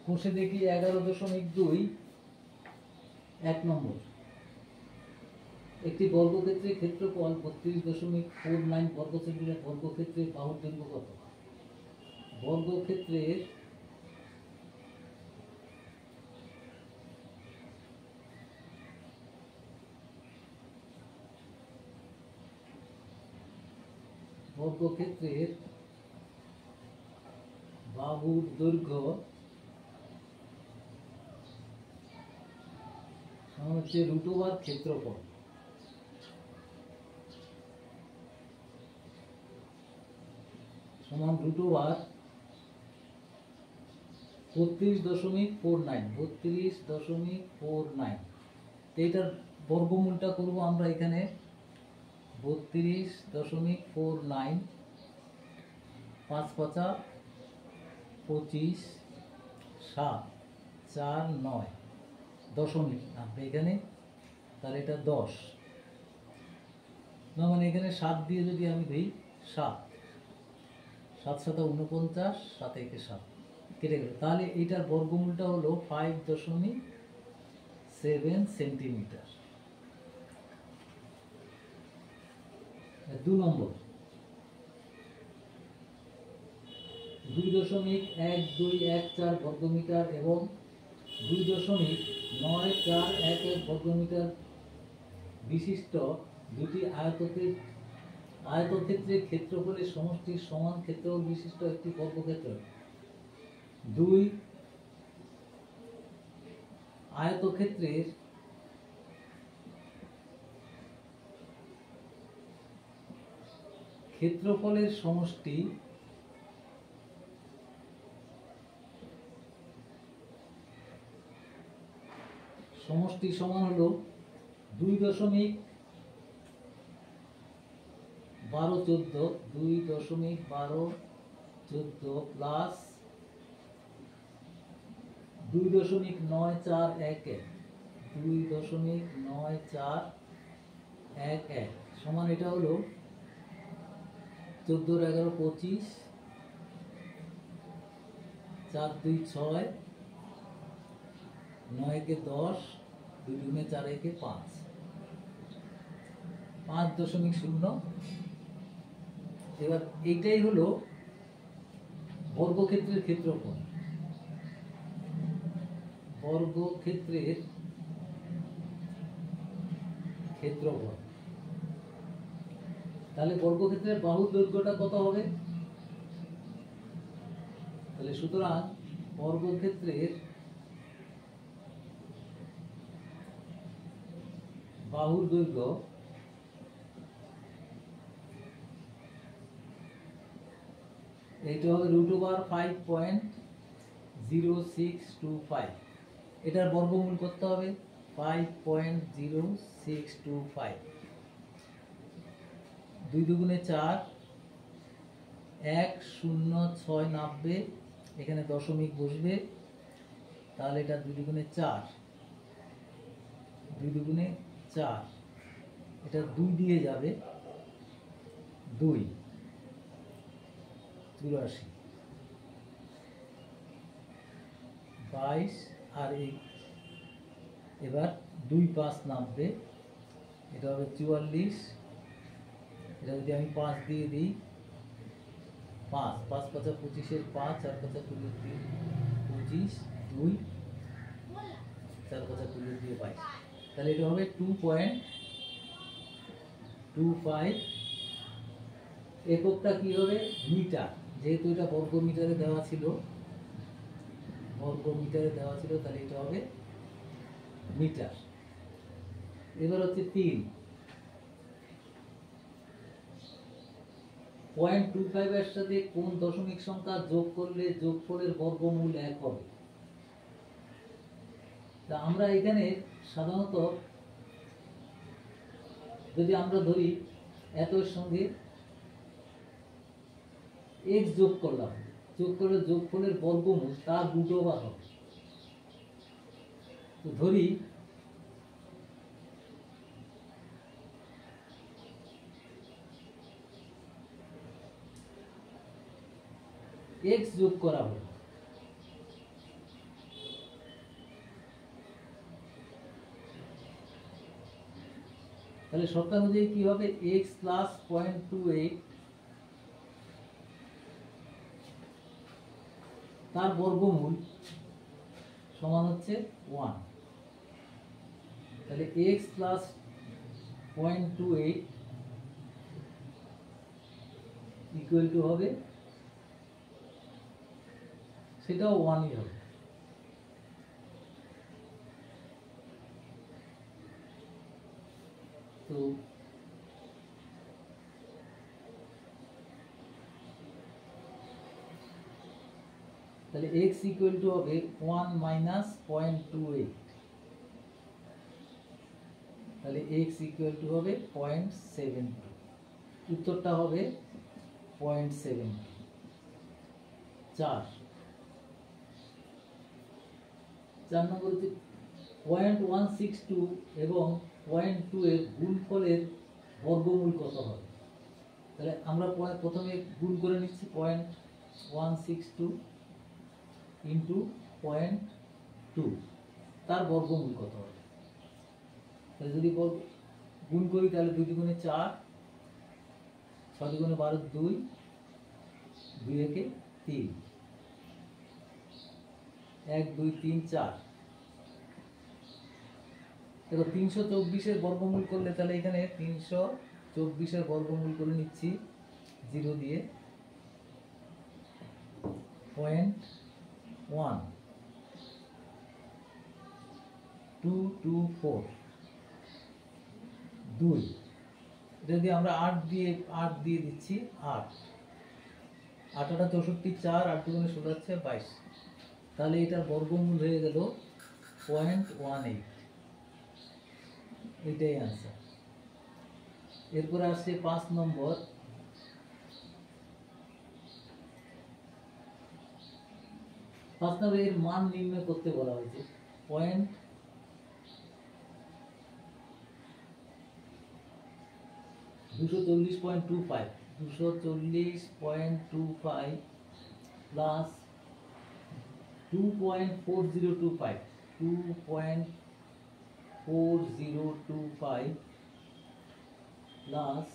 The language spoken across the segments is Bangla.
কোষে দেখি 11.2 1 নম্বর। একটি বর্গক্ষেত্রের ক্ষেত্রফল 32.49 বর্গ সেন্টিমিটার। বর্গক্ষেত্রের বাহুর দৈর্ঘ্য কত? বর্গক্ষেত্রের বাহুর দৈর্ঘ্য সমান হচ্ছে √ওভার ক্ষেত্রফল। সমান √ওভার 32.49। 32.49। এইটার বর্গমূলটা করব আমরা এখানে 32.49 5 5 25 7 4 9 দশমিক থাকবে এখানে, তাহলে এটা 10 না, মানে এখানে 7 দিয়ে যদি আমি দিই 7 7 7 49 7 1 7 কেটে গেল, তাহলে এটার বর্গমূলটা হলো 5.7 সেন্টিমিটার। 2 নম্বর 2.1214 বর্গমিটার এবং 2.9411 বর্গমিটার বিশিষ্ট দুটি আয়তক্ষেত্রের ক্ষেত্রফলের সমষ্টির সমান ক্ষেত্রফল বিশিষ্ট একটি বর্গক্ষেত্র। দুই আয়তক্ষেত্রের ক্ষেত্রফলের সমষ্টি সমান হলো 2.1214 প্লাস 2.9411 সমান এটা হলো 14 11 25 4 2 6 9 के 10 2 2 4 1 5 5.0। এবার এইটাই হলো বর্গক্ষেত্রের ক্ষেত্রফল। বর্গক্ষেত্রের ক্ষেত্রফল, তাহলে বর্গক্ষেত্রের বাহুর দৈর্ঘ্যটা কত হবে? তাহলে সুতরাং বর্গক্ষেত্রের বাহুর দৈর্ঘ্য এইটা হবে √ওভার 5.0625। এটার বর্গমূল করতে হবে 5.0625। 2 দুগুণে 4 10690, এখানে দশমিক বসবে, তাহলে এটা 2 দুগুণে 4 2 দুগুণে 4, এটা 2 দিয়ে যাবে 2 84 22 আর এই এবার 2 5 নামবে, এটা হবে 44। এটা যদি আমি 5 দিয়ে দিই 5 5 5 25 5 4 5 25 2 4 5 22, তাহলে এটা হবে 2.25। এককটা কি হবে? মিটার, যেহেতু এটা বর্গ মিটারে দেওয়া ছিল, তাহলে এটা হবে মিটার। এবার হচ্ছে 3 0.25 এর সাথে কোন দশমিক সংখ্যা যোগ করলে যোগফলের বর্গমূল 1 হবে? তা আমরা এখানে সাধারণত যদি আমরা ধরি এতর সঙ্গে x যোগ করলাম, যোগ করলে যোগফলের বর্গমূল তার √ওভার হবে। তো ধরি x যোগ করা হলো, তাহলে শর্ত অনুযায়ী কি হবে, এক্স প্লাস 0.28 তার বর্গমূল সমান হচ্ছে 1। তাহলে এক্স প্লাস 0.28 ইকুয়াল টু হবে, সেটাও 1ই হবে। তো তাহলে x ইকুয়াল টু হবে 1 মাইনাস 0.28, তাহলে x ইকুয়াল টু হবে 0.72, উত্তরটা হবে 0.7। 4 নম্বর হচ্ছে 0.162 এবং 0.2 এর গুণফলের বর্গমূল কত হবে। তাহলে আমরা প্রথমে গুণ করে নিচ্ছি 0.162 ইন্টু 0.2, তার বর্গমূল কত হবে। তাহলে যদি গুণ করি তাহলে 2 দুগুণে 4, 6 দুগুণে 12, 2, 2 একে 3, 1 2 3 4। দেখো 324 বর্গমূল করলে তাহলে এখানে 324 বর্গমূল করে নিচ্ছি 0 দিয়ে 0.1224 2। যদি আমরা 8 দিয়ে দিচ্ছি 8 8 64, 4 8 দুগুণে 16 হচ্ছে 22, তাহলে এটার বর্গমূল হয়ে গেল 0.18। এটাই आंसर। এরপর আসছে 5 নম্বর, 5 নম্বরে এর মান নির্ণয় করতে বলা হয়েছে। 240.25 প্লাস 2.4025 প্লাস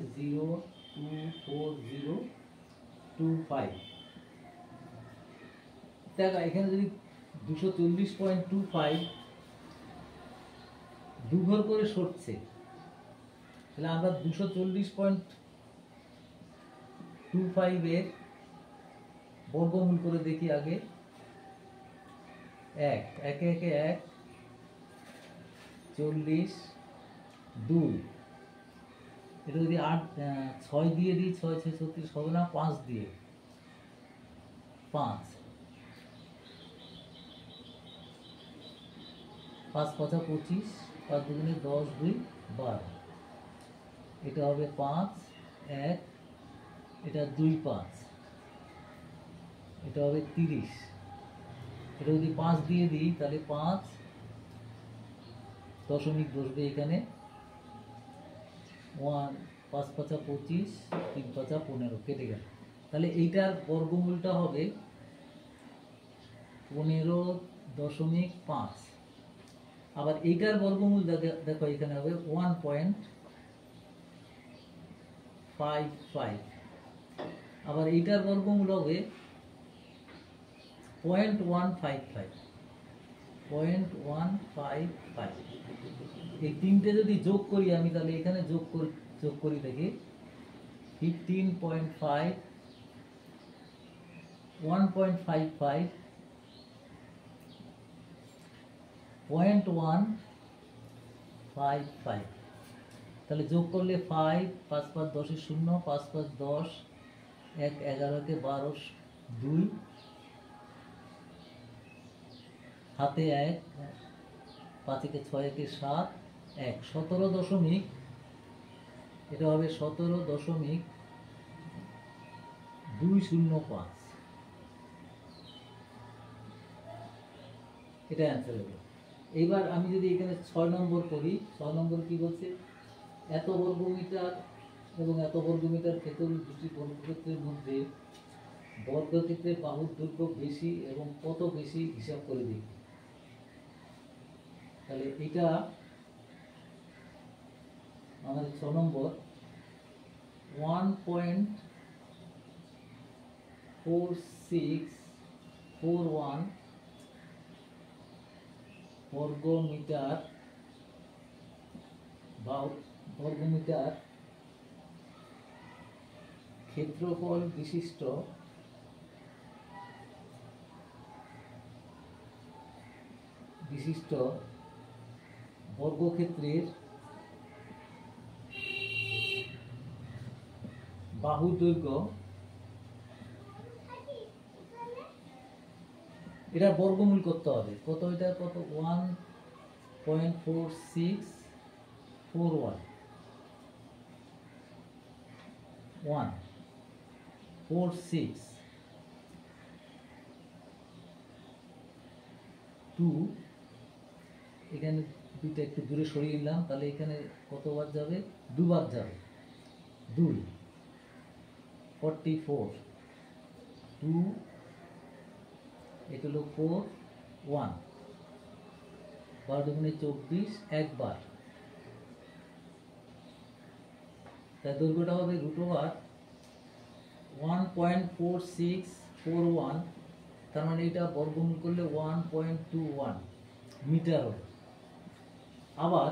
0.024025। দেখো এখানে যদি 240.25 দুঘর করে সরছে, তাহলে আমরা 240.25 এর বর্গমূল করে দেখি আগে। 1 একে একে 1 40 2, এটা যদি 6 দিয়ে দিই 6 6 36 হবে না, 5 দিয়ে 5 5 5 25, 5 দুগুণে 10 2 12, এটা হবে 5 1, এটা 2 5, এটা হবে 30, এটা যদি 5 দিয়ে দিই তাহলে 5 দশমিক বসবে এখানে 1 5 5 25, 3 5 15, কেটে গেল। তাহলে এইটার বর্গমূলটা হবে 15.5। আবার এইটার বর্গমূল দেখো এখানে হবে 1.55, আবার এইটার বর্গমূল হবে 0.155। এই তিনটে যদি যোগ করি আমি, তাহলে এখানে যোগ করি দেখি 15.5 1.55 0.155, তাহলে যোগ করলে 5 5 5 10 0, 5 5 10, 1 11 কে 12 2, হাতে 1 5 কে 6 কে 7 1, 17 দশমিক, এটা হবে 17.205। এটা অ্যান্সার হবে। এইবার আমি যদি এখানে 6 নম্বর করি, 6 নম্বর কি বলছে, এত বর্গমিটার এবং এত বর্গমিটার ক্ষেত্রে দুটি বর্গক্ষেত্রের মধ্যে বর্গক্ষেত্রের বাহুর দৈর্ঘ্য বেশি এবং কত বেশি হিসাব করে দিই। তাহলে এটা আমাদের 6 নম্বর 1.4641 বর্গমিটার বা বর্গমিটার ক্ষেত্রফল বিশিষ্ট বর্গক্ষেত্রের বাহু দৈর্ঘ্য, এটা বর্গমূল করতে হবে। কত এটা? কত? 1.46 এখানে দুইটা একটু দূরে সরিয়ে নিলাম, তাহলে এখানে কতবার যাবে? দুবার যাবে। 2 44 2 এটা হলো 4 1 12 দুগুণে 24 একবার। তাই দৈর্ঘ্যটা হবে √1.4641, তার মানে এটা বর্গমূল করলে 1.21 মিটার হবে। আবার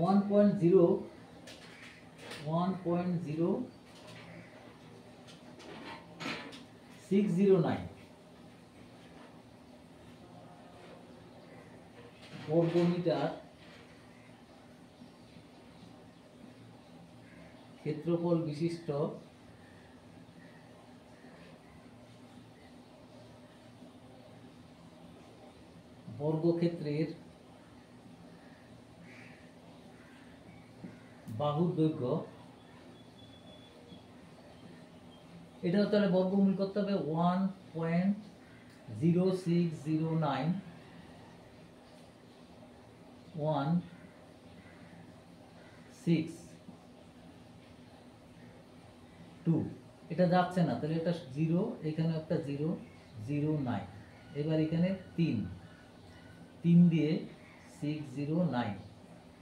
1.0609 বর্গমিটার ক্ষেত্রফল বিশিষ্ট বর্গক্ষেত্রের বাহুর দৈর্ঘ্য, এটাও তাহলে বর্গমূল করতে হবে 1.0609 1.62 এটা যাচ্ছে না, তাহলে এটা 0, এখানে একটা 0 09, এবার এখানে 3 দিয়ে 609,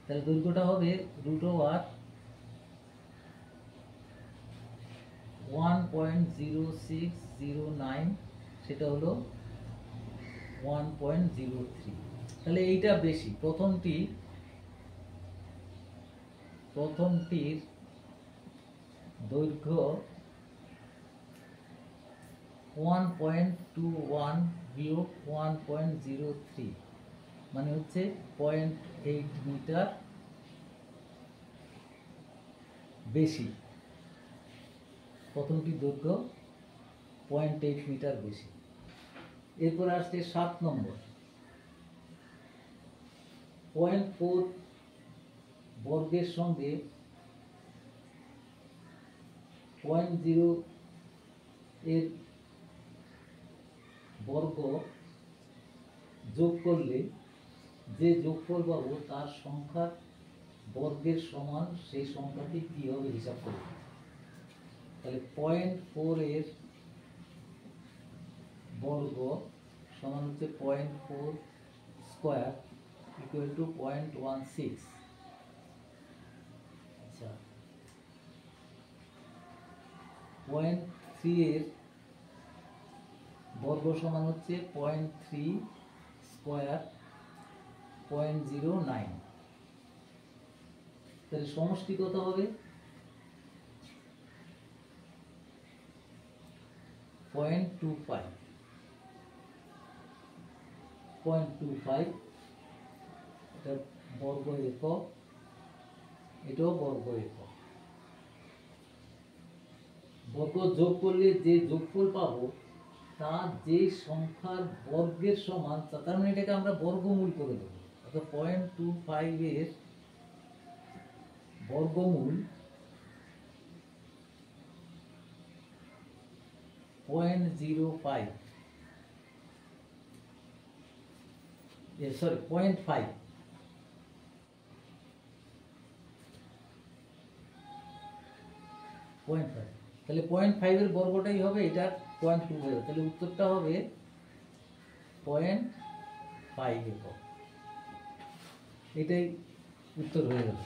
তাহলে দৈর্ঘ্যটা হবে √1.0609, সেটা হলো 1.03। তাহলে এইটা বেশি। প্রথমটির দৈর্ঘ্য 1.21 বিয়োগ 1.03 মানে হচ্ছে 0.8 মিটার বেশি। প্রথমটির দৈর্ঘ্য 0.8 মিটার বেশি। এরপর আসছে 7 নম্বর 0.4 বর্গের সঙ্গে 0.0 এর বর্গ যোগ করলে যে যোগফল পাবো তার সংখ্যা বর্গের সমান সেই সংখ্যাটি কি হবে হিসাব করব। তাহলে 0.4 এর বর্গ সমান হচ্ছে 0.4 স্কয়ার ইকুয়াল টু 0.16। আচ্ছা, 0.3 এর বর্গ সমান হচ্ছে 0.3 স্কয়ার 0.09। তাহলে সমষ্টি কত হবে? 0.25 এটা বর্গ একক, এটাও বর্গ একক। বর্গ যোগ করলে যে যোগফল পাবো তা যে সংখ্যার বর্গের সমান, তার মানে এটাকে আমরা বর্গমূল করে দেবো। অর্থাৎ 0.25 এর বর্গমূল 0.05, সরি 0.5, তাহলে 0.5 এর বর্গটাই হবে এটা 0.25, তাহলে উত্তরটা হবে 0.5 একক। এটাই উত্তর হয়ে গেল।